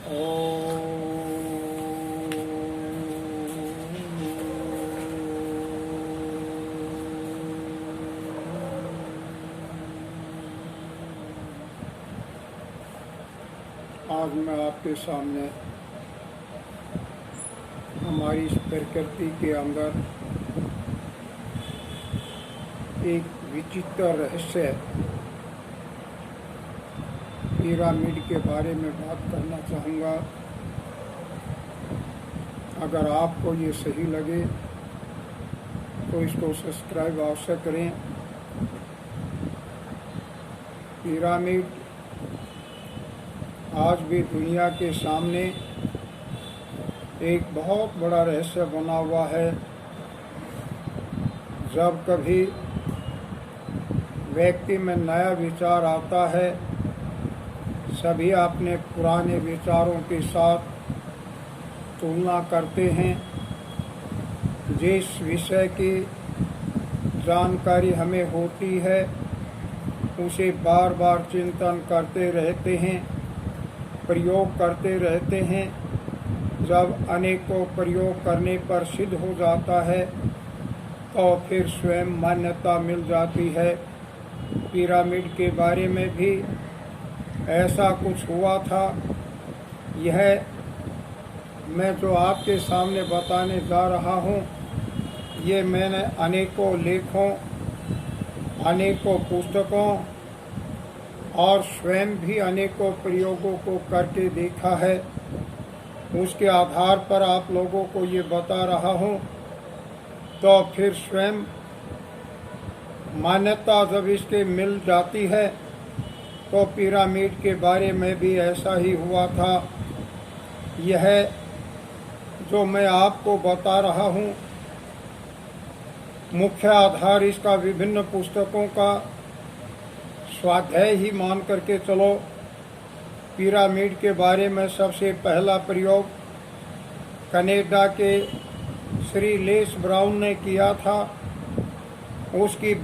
आज मैं आपके सामने हमारी इस प्रकृति के अंदर एक विचित्र रहस्य पिरामिड के बारे में बात करना चाहूँगा। अगर आपको ये सही लगे तो इसको सब्सक्राइब अवश्य करें। पिरामिड आज भी दुनिया के सामने एक बहुत बड़ा रहस्य बना हुआ है। जब कभी व्यक्ति में नया विचार आता है, सभी अपने पुराने विचारों के साथ तुलना करते हैं। जिस विषय की जानकारी हमें होती है उसे बार बार चिंतन करते रहते हैं, प्रयोग करते रहते हैं। जब अनेकों प्रयोग करने पर सिद्ध हो जाता है तो फिर स्वयं मान्यता मिल जाती है। पिरामिड के बारे में भी ऐसा कुछ हुआ था। यह मैं जो आपके सामने बताने जा रहा हूँ, ये मैंने अनेकों लेखों, अनेकों पुस्तकों और स्वयं भी अनेकों प्रयोगों को करके देखा है। उसके आधार पर आप लोगों को ये बता रहा हूँ। तो फिर स्वयं मान्यता जब इसके मिल जाती है तो पिरामिड के बारे में भी ऐसा ही हुआ था। यह जो मैं आपको बता रहा हूँ, मुख्य आधार इसका विभिन्न पुस्तकों का स्वाध्याय ही मान करके चलो। पिरामिड के बारे में सबसे पहला प्रयोग कनाडा के श्री लेस ब्राउन ने किया था। उसकी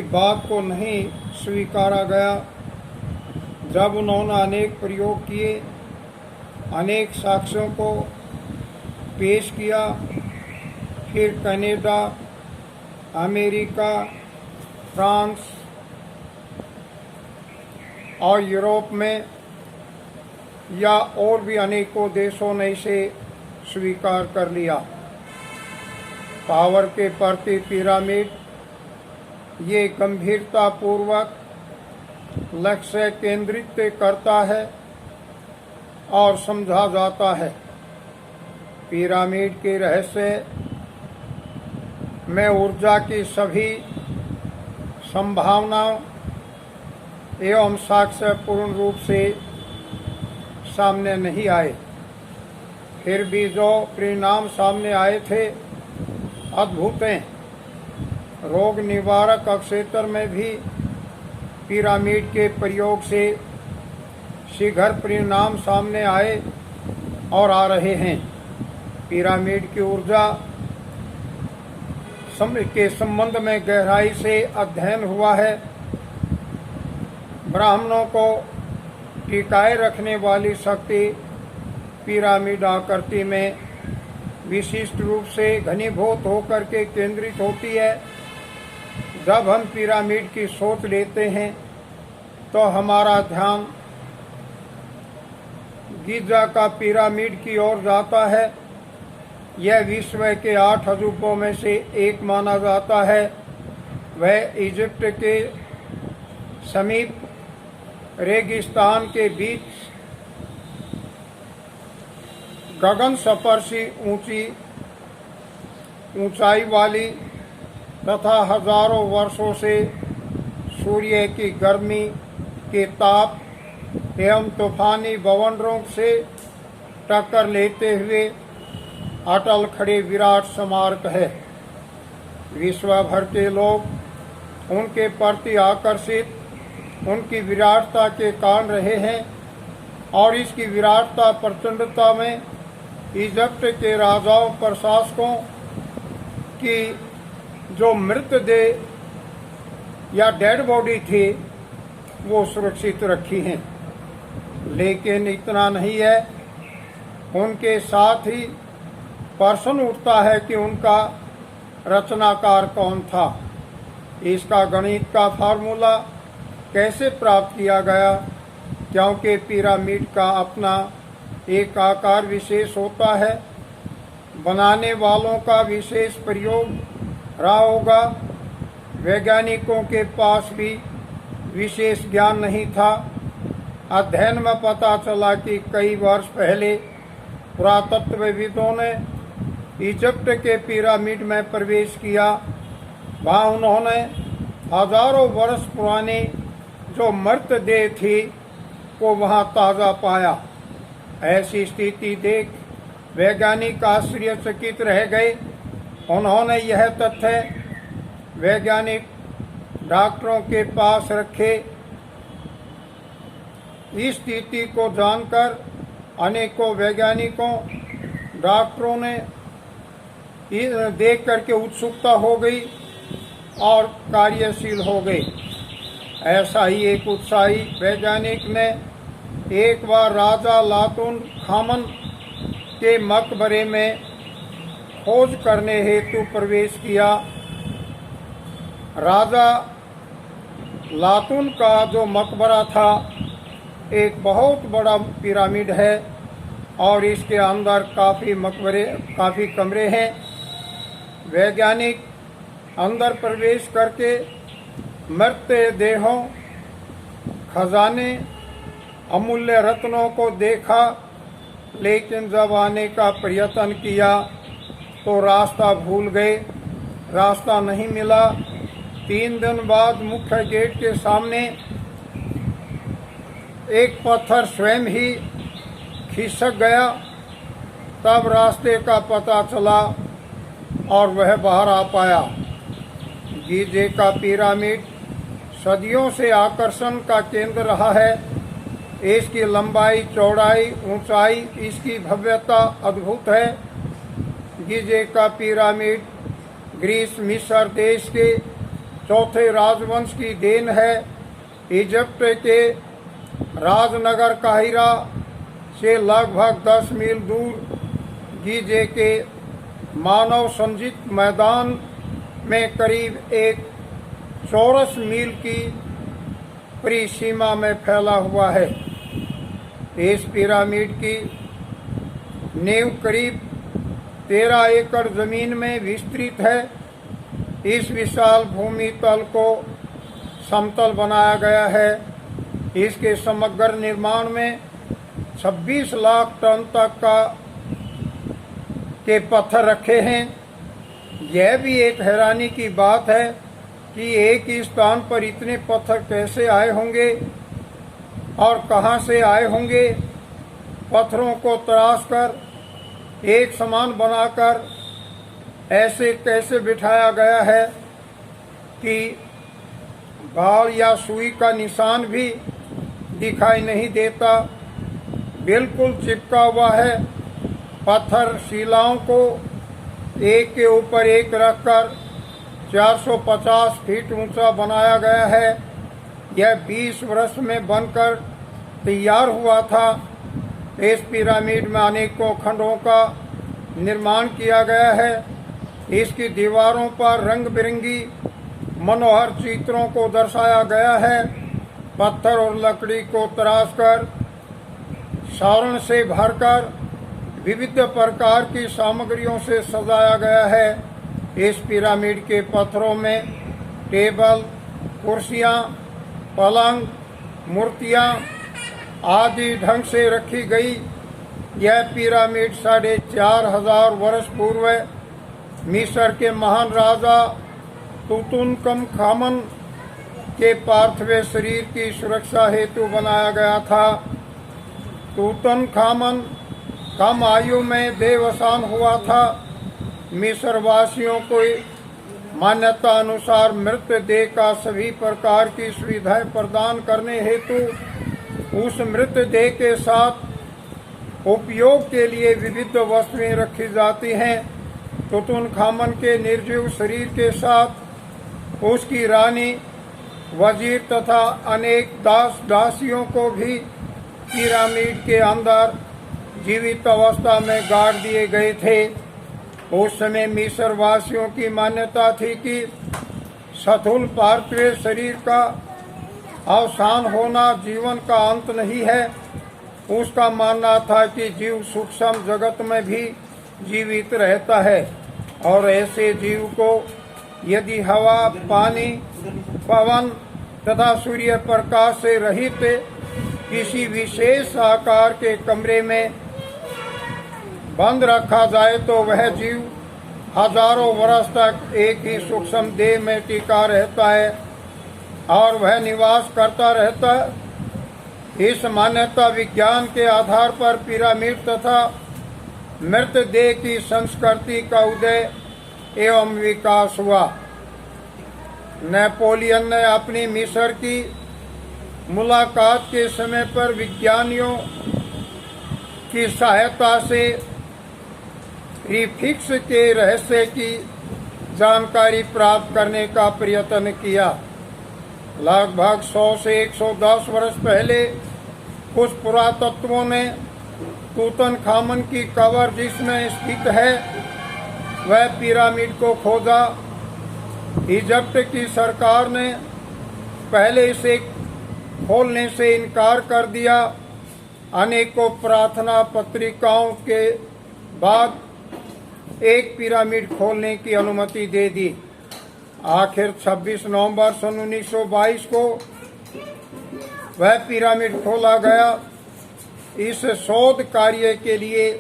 बात को नहीं स्वीकारा गया। जब उन्होंने अनेक प्रयोग किए, अनेक साक्ष्यों को पेश किया, फिर कनाडा, अमेरिका, फ्रांस और यूरोप में या और भी अनेकों देशों ने इसे स्वीकार कर लिया। पावर के प्रति पिरामिड ये गंभीरतापूर्वक लक्ष्य केंद्रित करता है और समझा जाता है। पिरामिड के रहस्य में ऊर्जा की सभी संभावनाओं एवं साक्ष्य पूर्ण रूप से सामने नहीं आए। फिर भी जो परिणाम सामने आए थे अद्भुत हैं। रोग निवारक क्षेत्र में भी पिरामिड के प्रयोग से शीघ्र परिणाम सामने आए और आ रहे हैं। पिरामिड की ऊर्जा के संबंध में गहराई से अध्ययन हुआ है। ब्राह्मणों को टिकाए रखने वाली शक्ति पिरामिड आकृति में विशिष्ट रूप से घनीभूत होकर के केंद्रित होती है। जब हम पिरामिड की सोच लेते हैं तो हमारा ध्यान गिज़ा का पिरामिड की ओर जाता है। यह विश्व के 8 अजूबों में से एक माना जाता है। वह इजिप्ट के समीप रेगिस्तान के बीच गगन स्पर्शी ऊंचाई वाली तथा हजारों वर्षों से सूर्य की गर्मी के ताप एवं तूफानी बवंडरों से टक्कर लेते हुए अटल खड़े विराट स्मारक है। विश्व भर के लोग उनके प्रति आकर्षित उनकी विराटता के कारण रहे हैं और इसकी विराटता प्रचंडता में इजिप्ट के राजाओं प्रशासकों की जो मृतदेह या डेड बॉडी थी वो सुरक्षित रखी हैं। लेकिन इतना नहीं है, उनके साथ ही प्रश्न उठता है कि उनका रचनाकार कौन था। इसका गणित का फार्मूला कैसे प्राप्त किया गया, क्योंकि पिरामिड का अपना एक आकार विशेष होता है, बनाने वालों का विशेष प्रयोग रहा होगा। वैज्ञानिकों के पास भी विशेष ज्ञान नहीं था। अध्ययन में पता चला कि कई वर्ष पहले पुरातत्वविदों ने इजिप्ट के पिरामिड में प्रवेश किया। वहाँ उन्होंने हजारों वर्ष पुराने जो मृतदेह थी को वहाँ ताज़ा पाया। ऐसी स्थिति देख वैज्ञानिक आश्चर्यचकित रह गए। उन्होंने यह तथ्य वैज्ञानिक डॉक्टरों के पास रखे। इस स्थिति को जानकर अनेकों वैज्ञानिकों डॉक्टरों ने देख करके उत्सुकता हो गई और कार्यशील हो गए। ऐसा ही एक उत्साही वैज्ञानिक ने एक बार राजा लातून खामन के मकबरे में खोज करने हेतु प्रवेश किया। राजा लातून का जो मकबरा था एक बहुत बड़ा पिरामिड है और इसके अंदर काफ़ी कमरे हैं। वैज्ञानिक अंदर प्रवेश करके मृतदेहों, खजाने, अमूल्य रत्नों को देखा, लेकिन जब आने का प्रयत्न किया तो रास्ता भूल गए, रास्ता नहीं मिला। 3 दिन बाद मुख्य गेट के सामने एक पत्थर स्वयं ही खिसक गया। तब रास्ते का पता चला और वह बाहर आ पाया। गीजे का पिरामिड सदियों से आकर्षण का केंद्र रहा है। इसकी लंबाई, चौड़ाई, ऊंचाई, इसकी भव्यता अद्भुत है। गीजे का पिरामिड ग्रीस मिस्र देश के चौथे राजवंश की देन है। इजिप्ट के राजनगर काहिरा से लगभग 10 मील दूर गीजे के मानव संचित मैदान में करीब 1 चौरस मील की परिसीमा में फैला हुआ है। इस पिरामिड की नींव करीब 13 एकड़ जमीन में विस्तृत है। इस विशाल भूमि तल को समतल बनाया गया है। इसके समग्र निर्माण में 26 लाख टन तक के पत्थर रखे हैं। यह भी एक हैरानी की बात है कि एक ही स्थान पर इतने पत्थर कैसे आए होंगे और कहां से आए होंगे। पत्थरों को तराश कर एक समान बनाकर ऐसे कैसे बिठाया गया है कि बाल या सुई का निशान भी दिखाई नहीं देता, बिल्कुल चिपका हुआ है। पत्थर शिलाओं को एक के ऊपर एक रखकर 450 फीट ऊंचा बनाया गया है। यह 20 वर्ष में बनकर तैयार हुआ था। इस पिरामिड में अनेकों खंडों का निर्माण किया गया है। इसकी दीवारों पर रंग बिरंगी मनोहर चित्रों को दर्शाया गया है। पत्थर और लकड़ी को तराशकर सारण से भरकर विविध प्रकार की सामग्रियों से सजाया गया है। इस पिरामिड के पत्थरों में टेबल, कुर्सियां, पलंग, मूर्तियां आदि ढंग से रखी गई। यह पिरामिड 4,500 वर्ष पूर्व मिस्र के महान राजा तुतुनखमन के पार्थिव शरीर की सुरक्षा हेतु बनाया गया था। तुतुनखमन कम आयु में देहावसान हुआ था। मिस्र वासियों को मान्यता अनुसार मृतदेह का सभी प्रकार की सुविधाएं प्रदान करने हेतु उस मृतदेह के साथ उपयोग के लिए विविध वस्तुएं रखी जाती हैं। तुतुनखामन के निर्जीव शरीर के साथ उसकी रानी, वजीर तथा अनेक दास दासियों को भी पिरामिड के अंदर जीवित अवस्था में गाड़ दिए गए थे। उस समय मिस्र वासियों की मान्यता थी कि स्थूल पार्थिव शरीर का अवसान होना जीवन का अंत नहीं है। उसका मानना था कि जीव सूक्ष्म जगत में भी जीवित रहता है और ऐसे जीव को यदि हवा, पानी, पवन तथा सूर्य प्रकाश से रहित किसी विशेष आकार के कमरे में बंद रखा जाए तो वह जीव हजारों वर्ष तक एक ही सूक्ष्म देह में टिका रहता है और वह निवास करता रहता है। इस मान्यता विज्ञान के आधार पर पिरामिड तथा मृतदेह की संस्कृति का उदय एवं विकास हुआ। नेपोलियन ने अपनी मिस्र की मुलाकात के समय पर विज्ञानियों की सहायता से प्रीफिक्स के रहस्य की जानकारी प्राप्त करने का प्रयत्न किया। लगभग 100 से 110 वर्ष पहले कुछ पुरातत्वों ने तूतनखामन की कब्र जिसमें स्थित है वह पिरामिड को खोजा। इजिप्ट की सरकार ने पहले इसे खोलने से इनकार कर दिया। अनेकों प्रार्थना पत्रिकाओं के बाद एक पिरामिड खोलने की अनुमति दे दी। आखिर 26 नवंबर सन 1922 को वह पिरामिड खोला गया। इस शोध कार्य के लिए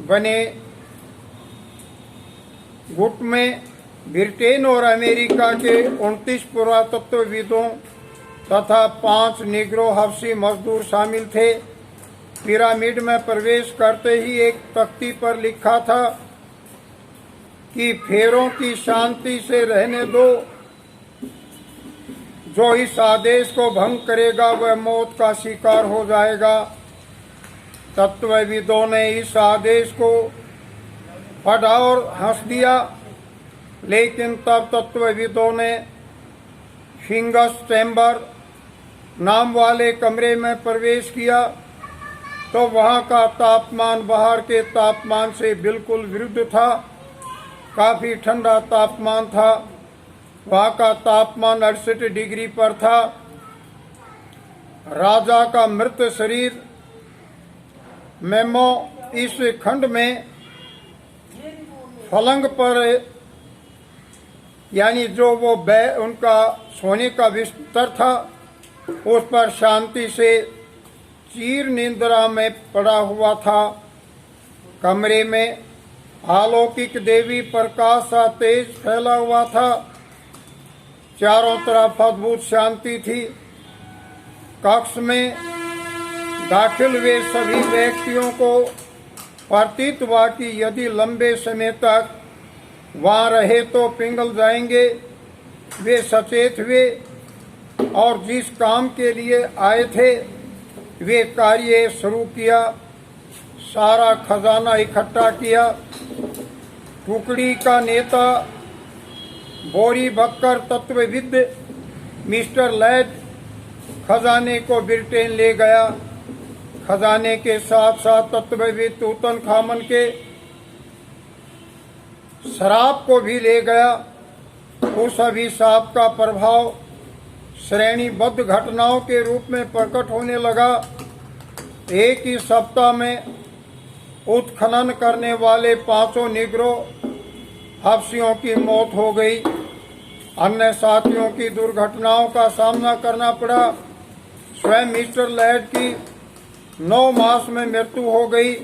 बने गुट में ब्रिटेन और अमेरिका के 29 पुरातत्वविदों तथा 5 निग्रो हबशी मजदूर शामिल थे। पिरामिड में प्रवेश करते ही एक तख्ती पर लिखा था कि फेरों की शांति से रहने दो, जो इस आदेश को भंग करेगा वह मौत का शिकार हो जाएगा। तत्वविदों ने इस आदेश को पढ़ा और हंस दिया, लेकिन तब तत्वविदों ने फिंगस चैम्बर नाम वाले कमरे में प्रवेश किया तो वहां का तापमान बाहर के तापमान से बिल्कुल विरुद्ध था। काफी ठंडा तापमान था। वहां का तापमान 68 डिग्री पर था। राजा का मृत शरीर मेमो इस खंड में पलंग पर, यानी जो वो उनका सोने का बिस्तर था, उस पर शांति से चीर निंद्रा में पड़ा हुआ था। कमरे में अलौकिक देवी प्रकाश सा तेज फैला हुआ था। चारों तरफ अद्भुत शांति थी। कक्ष में दाखिल हुए सभी व्यक्तियों को प्रतीत हुआ कि यदि लंबे समय तक वहां रहे तो पिघल जाएंगे। वे सचेत हुए और जिस काम के लिए आए थे वे कार्य शुरू किया। सारा खजाना इकट्ठा किया। टुकड़ी का नेता बोरी बक्कर तत्वविद मिस्टर लैड खजाने को ब्रिटेन ले गया। खजाने के साथ साथ तत्वविद तूतनखामन के शराब को भी ले गया। उस अभिशाप का प्रभाव श्रेणीबद्ध घटनाओं के रूप में प्रकट होने लगा। एक ही सप्ताह में उत्खनन करने वाले 5 निग्रो हबशियों की मौत हो गई। अन्य साथियों की दुर्घटनाओं का सामना करना पड़ा। स्वयं मिस्टर लैड की 9 मास में मृत्यु हो गई।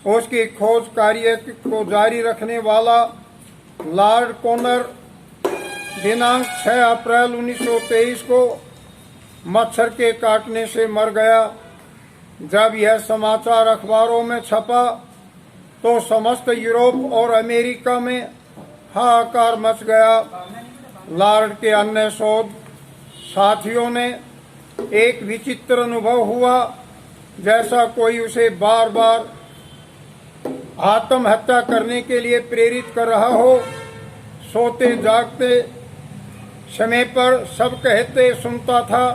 उसकी खोज कार्य को जारी रखने वाला लॉर्ड कॉनर दिनांक 6 अप्रैल 1923 को मच्छर के काटने से मर गया। जब यह समाचार अखबारों में छपा तो समस्त यूरोप और अमेरिका में हाहाकार मच गया। लॉर्ड के अन्य शोध साथियों ने एक विचित्र अनुभव हुआ, जैसा कोई उसे बार बार आत्महत्या करने के लिए प्रेरित कर रहा हो। सोते जागते समय पर सब कहते सुनता था।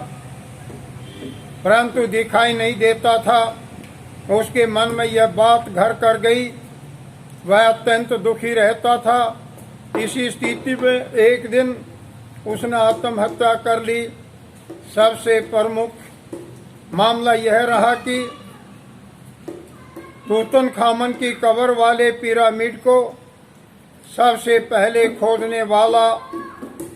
परंतु दिखाई नहीं देता था। उसके मन में यह बात घर कर गई। वह अत्यंत दुखी रहता था। इसी स्थिति में एक दिन उसने आत्महत्या कर ली। सबसे प्रमुख मामला यह रहा कि तूतनखामन की कब्र वाले पिरामिड को सबसे पहले खोजने वाला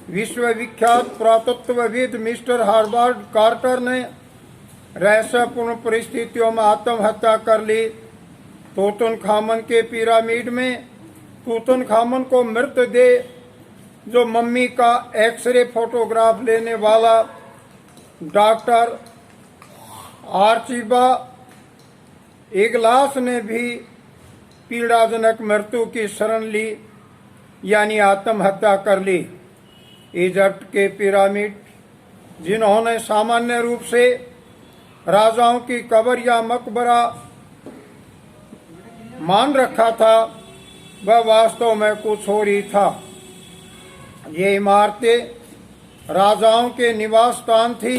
विश्वविख्यात पुरातत्वविद मिस्टर हार्वर्ड कार्टर ने रहस्यपूर्ण परिस्थितियों में आत्महत्या कर ली। तूतनखामन के पिरामिड में तूतनखामन को मृतदेह जो मम्मी का एक्सरे फोटोग्राफ लेने वाला डॉक्टर आर्चिबा इगलास ने भी पीड़ाजनक मृत्यु की शरण ली, यानी आत्महत्या कर ली। इजिप्ट के पिरामिड, जिन्होंने सामान्य रूप से राजाओं की कब्र या मकबरा मान रखा था, वह वास्तव में कुछ और ही था। ये इमारतें राजाओं के निवास स्थान थी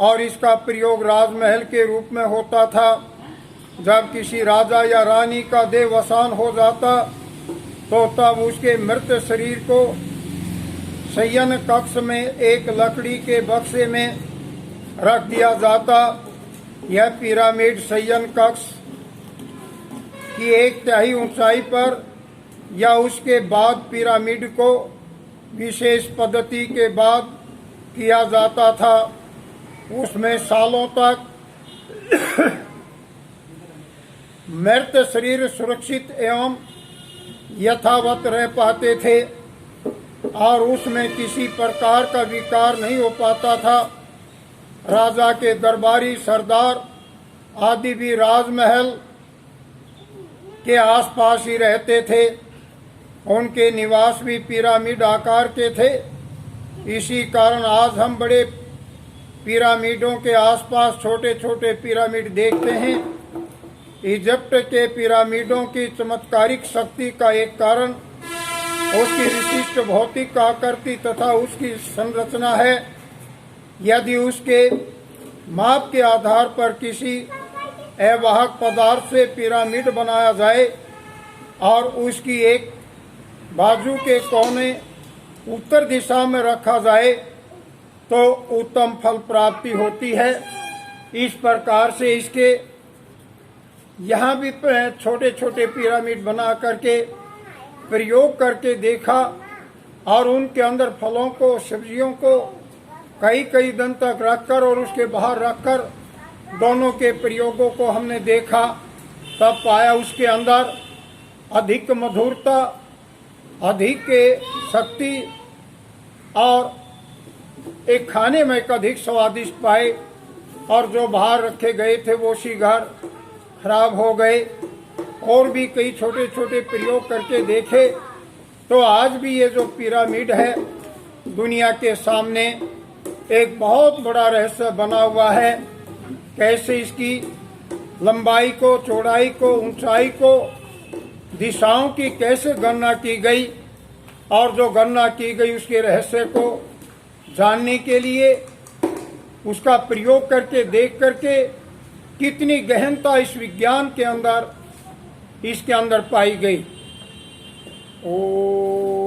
और इसका प्रयोग राजमहल के रूप में होता था। जब किसी राजा या रानी का देहावसान हो जाता तो तब उसके मृत शरीर को शयन कक्ष में एक लकड़ी के बक्से में रख दिया जाता। यह पिरामिड शयन कक्ष की 1/3 ऊंचाई पर या उसके बाद पिरामिड को विशेष पद्धति के बाद किया जाता था। उसमें सालों तक मृत शरीर सुरक्षित एवं यथावत रह पाते थे और उसमें किसी प्रकार का विकार नहीं हो पाता था। राजा के दरबारी सरदार आदि भी राजमहल के आसपास ही रहते थे। उनके निवास भी पिरामिड आकार के थे। इसी कारण आज हम बड़े पिरामिडों के आसपास छोटे छोटे पिरामिड देखते हैं। इजिप्ट के पिरामिडों की चमत्कारिक शक्ति का एक कारण उसकी विशिष्ट भौतिक आकृति तथा उसकी संरचना है। यदि उसके माप के आधार पर किसी अवाहक पदार्थ से पिरामिड बनाया जाए और उसकी एक बाजू के कोने उत्तर दिशा में रखा जाए तो उत्तम फल प्राप्ति होती है। इस प्रकार से इसके यहाँ भी छोटे छोटे पिरामिड बना करके प्रयोग करके देखा और उनके अंदर फलों को, सब्जियों को कई कई दिन तक रखकर और उसके बाहर रखकर दोनों के प्रयोगों को हमने देखा। तब पाया उसके अंदर अधिक मधुरता, अधिक शक्ति और एक खाने में अधिक स्वादिष्ट पाए। और जो बाहर रखे गए थे वो शीघ्र खराब हो गए। और भी कई छोटे छोटे प्रयोग करके देखे तो आज भी ये जो पिरामिड है दुनिया के सामने एक बहुत बड़ा रहस्य बना हुआ है। कैसे इसकी लंबाई को, चौड़ाई को, ऊंचाई को, दिशाओं की कैसे गणना की गई और जो गणना की गई उसके रहस्य को जानने के लिए उसका प्रयोग करके देख करके कितनी गहनता इस विज्ञान के अंदर इसके अंदर पाई गई। ओ